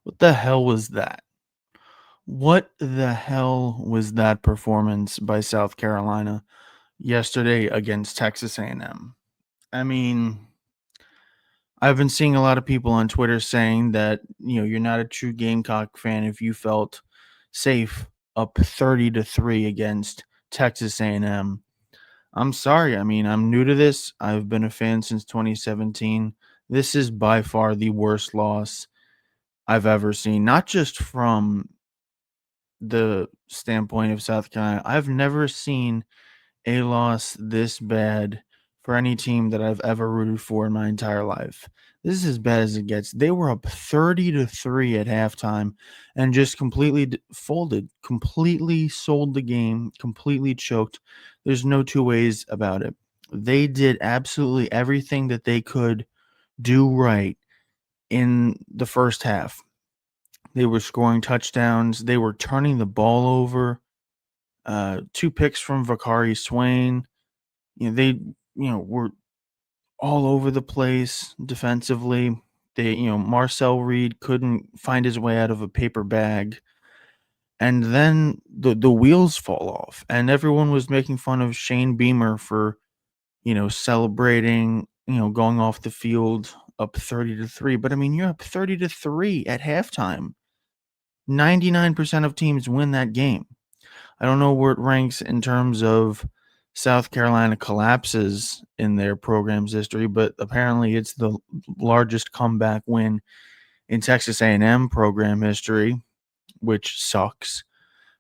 What the hell was that? What the hell was that performance by South Carolina yesterday against Texas A&M? I mean, I've been seeing a lot of people on Twitter saying that, you're not a true Gamecock fan if you felt safe up 30-3 against Texas A&M. I'm sorry. I mean, I'm new to this. I've been a fan since 2017. This is by far the worst loss I've ever seen, not just from the standpoint of South Carolina. I've never seen a loss this bad for any team that I've ever rooted for in my entire life. This is as bad as it gets. They were up 30-3 at halftime and just completely folded, completely sold the game, completely choked. There's no two ways about it. They did absolutely everything that they could do right in the first half. They were scoring touchdowns. They were turning the ball over. Two picks from Vakari Swain. Were all over the place defensively. Marcel Reed couldn't find his way out of a paper bag. And then the wheels fall off, and everyone was making fun of Shane Beamer for, celebrating, going off the field up 30-3. But I mean, you're up 30-3 at halftime. 99% of teams win that game. I don't know where it ranks in terms of South Carolina collapses in their program's history, but apparently it's the largest comeback win in Texas A&M program history, which sucks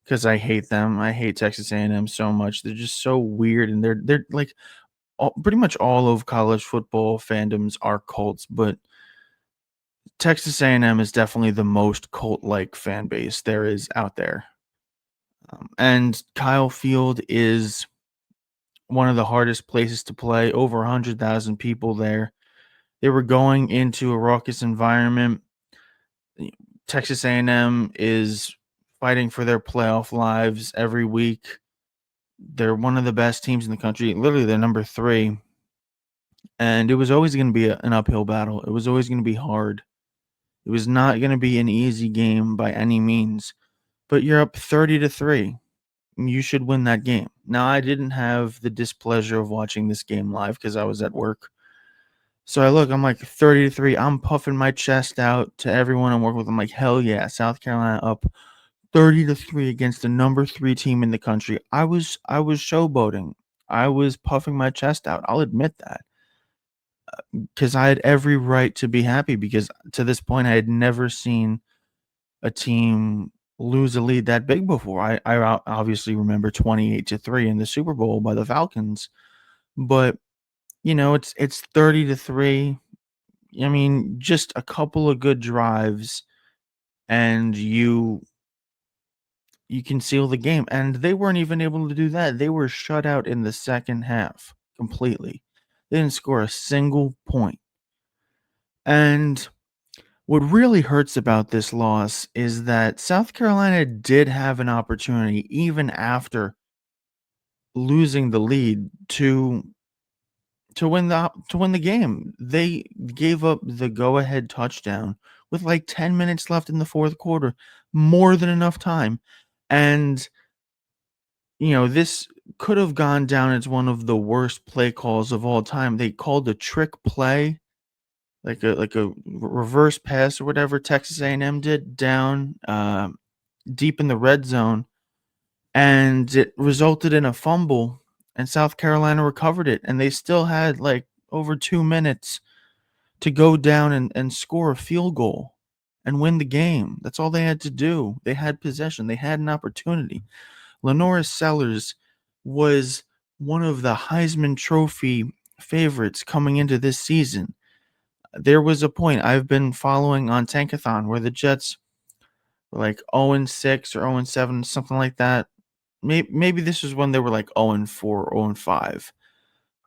because I hate them. I hate Texas A&M so much. They're just so weird, and they're like pretty much all of college football fandoms are cults, but Texas A&M is definitely the most cult-like fan base there is out there. And Kyle Field is one of the hardest places to play, over 100,000 people there. They were going into a raucous environment. Texas A&M is fighting for their playoff lives every week. They're one of the best teams in the country. Literally, they're number 3. And it was always going to be an uphill battle. It was always going to be hard. It was not going to be an easy game by any means. But you're up 30-3. You should win that game. Now, I didn't have the displeasure of watching this game live because I was at work. So I'm like 30-3. I'm puffing my chest out to everyone I'm working with. I'm like, hell yeah, South Carolina up 30-3 against the number 3 team in the country. I was showboating. I was puffing my chest out. I'll admit that. Because I had every right to be happy, because to this point I had never seen a team lose a lead that big before. I obviously remember 28-3 in the Super Bowl by the Falcons, but it's 30-3. I mean, just a couple of good drives and you can seal the game. And they weren't even able to do that. They were shut out in the second half completely. They didn't score a single point. And what really hurts about this loss is that South Carolina did have an opportunity, even after losing the lead, to win the game. They gave up the go-ahead touchdown with like 10 minutes left in the fourth quarter, more than enough time. And this could have gone down as one of the worst play calls of all time. They called a trick play, like a reverse pass or whatever Texas A&M did down deep in the red zone, and it resulted in a fumble, and South Carolina recovered it, and they still had like over 2 minutes to go down and score a field goal and win the game. That's all they had to do. They had possession. They had an opportunity. Lenora Sellers was one of the Heisman Trophy favorites coming into this season. There was a point I've been following on Tankathon where the Jets were like 0-6 or 0-7, something like that. Maybe this was when they were like 0-4, 0-5.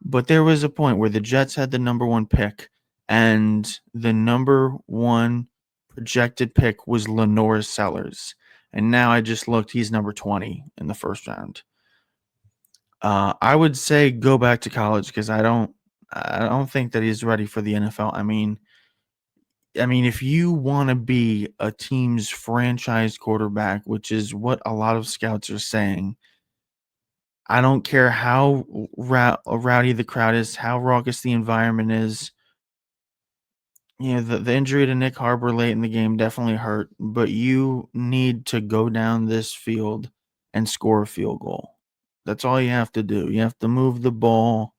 But there was a point where the Jets had the number 1 pick, and the number 1 projected pick was Lenora Sellers. And now I just looked, he's number 20 in the first round. I would say go back to college because I don't think that he's ready for the NFL. I mean, I mean, if you want to be a team's franchise quarterback, which is what a lot of scouts are saying, I don't care how rowdy the crowd is, how raucous the environment is. You know, the injury to Nick Harbor late in the game definitely hurt, but you need to go down this field and score a field goal. That's all you have to do. You have to move the ball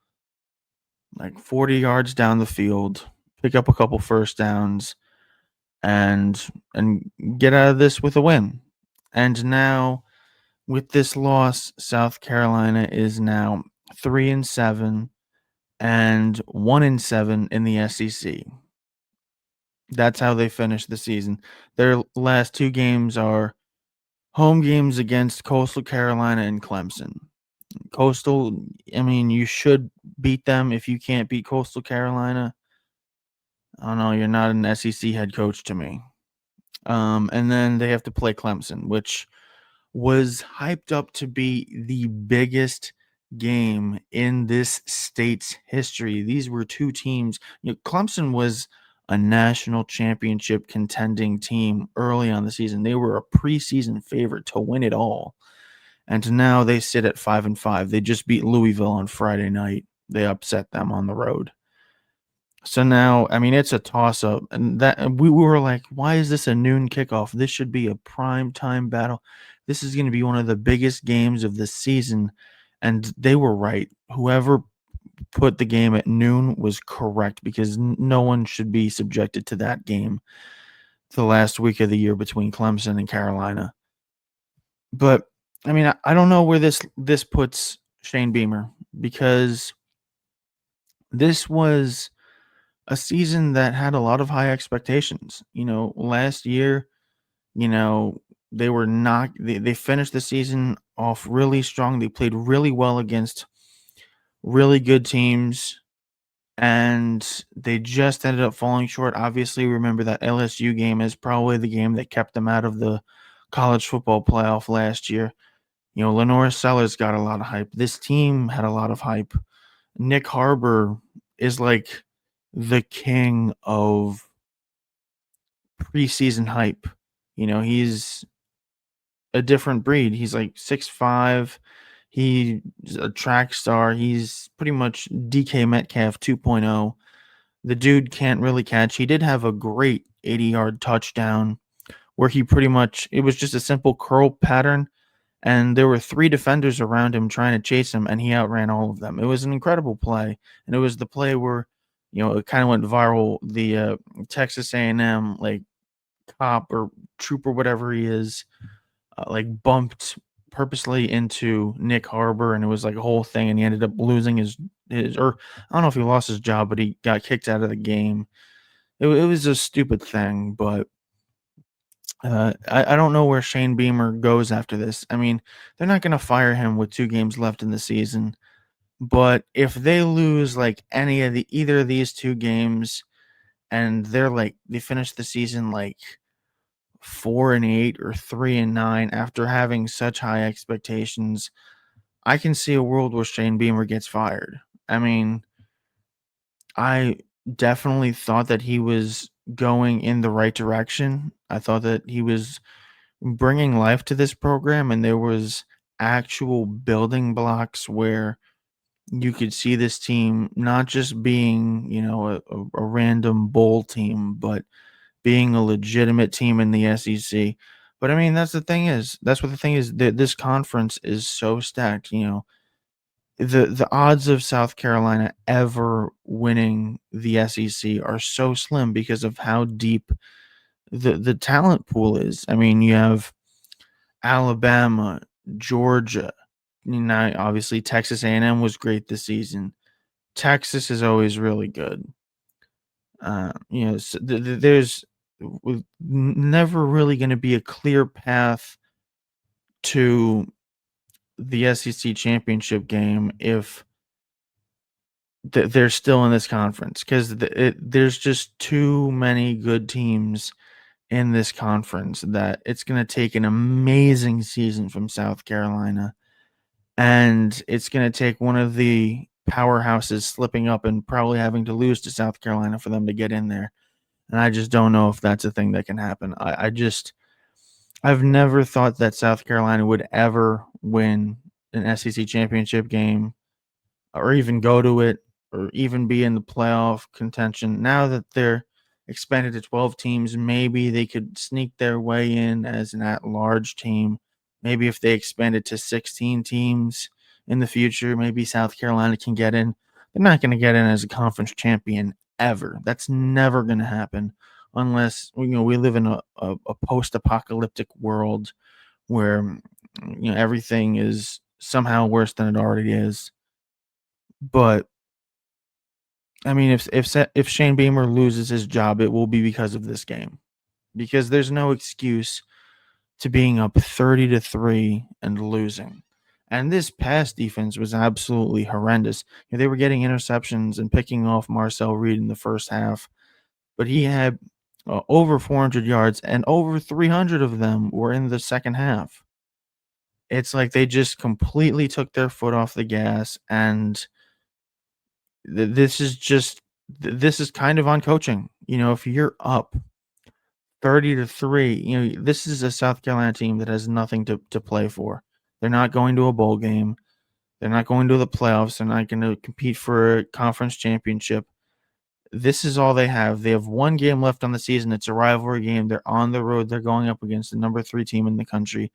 like 40 yards down the field, pick up a couple first downs, and get out of this with a win. And now with this loss, South Carolina is now 3-7 and 1-7 in the SEC. That's how they finished the season. Their last two games are home games against Coastal Carolina and Clemson. Coastal, I mean, you should beat them if you can't beat Coastal Carolina. I don't know, you're not an SEC head coach to me. And then they have to play Clemson, which was hyped up to be the biggest game in this state's history. These were two teams. You know, Clemson was a national championship contending team early on the season. They were a preseason favorite to win it all. And now they sit at 5-5. They just beat Louisville on Friday night. They upset them on the road. So now, I mean, it's a toss up, and that we were like, why is this a noon kickoff? This should be a prime time battle. This is going to be one of the biggest games of the season. And they were right. Whoever put the game at noon was correct because no one should be subjected to that game the last week of the year between Clemson and Carolina. But I mean, I don't know where this puts Shane Beamer because this was a season that had a lot of high expectations. You know, last year, you know, they finished the season off really strong. They played really well against really good teams and they just ended up falling short. Obviously, remember that LSU game is probably the game that kept them out of the college football playoff last year. You know, Lenore Sellers got a lot of hype. This team had a lot of hype. Nick Harbor is like the king of preseason hype. You know, he's a different breed. He's like 6'5". He's a track star. He's pretty much DK Metcalf 2.0. The dude can't really catch. He did have a great 80-yard touchdown where he pretty much it was just a simple curl pattern and there were three defenders around him trying to chase him and he outran all of them. It was an incredible play, and it was the play where it kind of went viral. The Texas A&M like cop or trooper, whatever he is, like bumped purposely into Nick Harbor, and it was like a whole thing. And he ended up losing his or I don't know if he lost his job, but he got kicked out of the game. It was a stupid thing, but I don't know where Shane Beamer goes after this. I mean, they're not going to fire him with 2 games left in the season, but if they lose like any of either of these 2 games, and they finish the season like 4-8 or 3-9 after having such high expectations, I can see a world where Shane Beamer gets fired. I mean, I definitely thought that he was going in the right direction. I thought that he was bringing life to this program, and there was actual building blocks where you could see this team not just being, a random bowl team, but being a legitimate team in the SEC. But I mean, that's what the thing is, that this conference is so stacked. The odds of South Carolina ever winning the SEC are so slim because of how deep the talent pool is. I mean, you have Alabama, Georgia, obviously Texas A&M was great this season. Texas is always really good. There's never really going to be a clear path to the SEC championship game if they're still in this conference, because there's just too many good teams in this conference that it's going to take an amazing season from South Carolina, and it's going to take one of the powerhouses slipping up and probably having to lose to South Carolina for them to get in there. and I just don't know if that's a thing that can happen. I've never thought that South Carolina would ever win an SEC championship game or even go to it or even be in the playoff contention. Now that they're expanded to 12 teams, maybe they could sneak their way in as an at-large team. Maybe if they expand it to 16 teams in the future, maybe South Carolina can get in. They're not going to get in as a conference champion ever. That's never going to happen unless we live in a post-apocalyptic world where everything is somehow worse than it already is. But I mean, if Shane Beamer loses his job, it will be because of this game. Because there's no excuse to being up 30-3 and losing. And this pass defense was absolutely horrendous. They were getting interceptions and picking off Marcel Reed in the first half, but he had over 400 yards, and over 300 of them were in the second half. It's like they just completely took their foot off the gas, and this is kind of on coaching. If you're up 30-3, this is a South Carolina team that has nothing to play for. They're not going to a bowl game. They're not going to the playoffs. They're not going to compete for a conference championship. This is all they have. They have one game left on the season. It's a rivalry game. They're on the road. They're going up against the number 3 team in the country.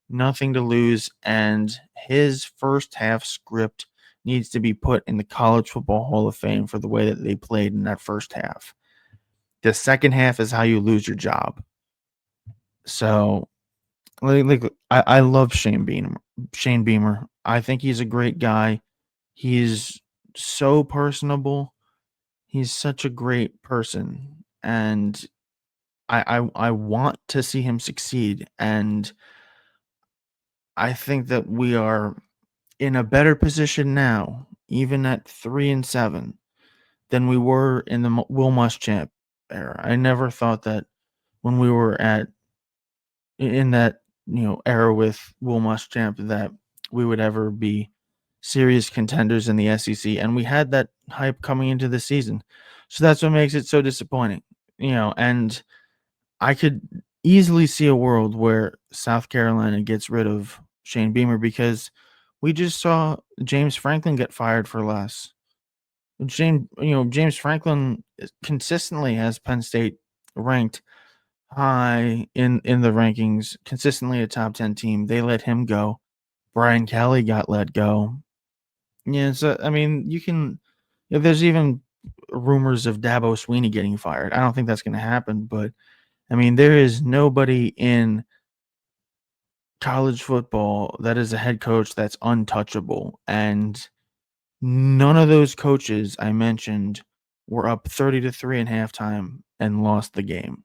Nothing to lose, and his first half script needs to be put in the College Football Hall of Fame for the way that they played in that first half. The second half is how you lose your job. So, I love Shane Beamer. Shane Beamer. I think he's a great guy. He's so personable. He's such a great person, and I want to see him succeed. And I think that we are in a better position now, even at 3-7, than we were in the Will Muschamp era. I never thought that when we were in that era with Will Muschamp that we would ever be serious contenders in the SEC, and we had that hype coming into the season. So that's what makes it so disappointing. And I could easily see a world where South Carolina gets rid of Shane Beamer because we just saw James Franklin get fired for less. James Franklin consistently has Penn State ranked high in the rankings, consistently a top 10 team. They let him go. Brian Kelly got let go. Yeah, so I mean, there's even rumors of Dabo Sweeney getting fired. I don't think that's going to happen, but I mean, there is nobody in college football that is a head coach that's untouchable, and none of those coaches I mentioned were up 30-3 in halftime and lost the game.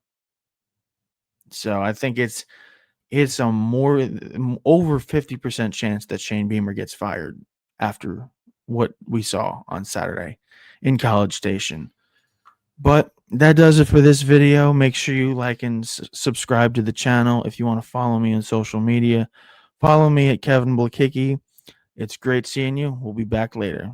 So I think it's a more over 50% chance that Shane Beamer gets fired after what we saw on Saturday in College Station. But that does it for this video. Make sure you like and subscribe to the channel. If you want to follow me on social media, follow me at Kevin Blakicki. It's great seeing you. We'll be back later.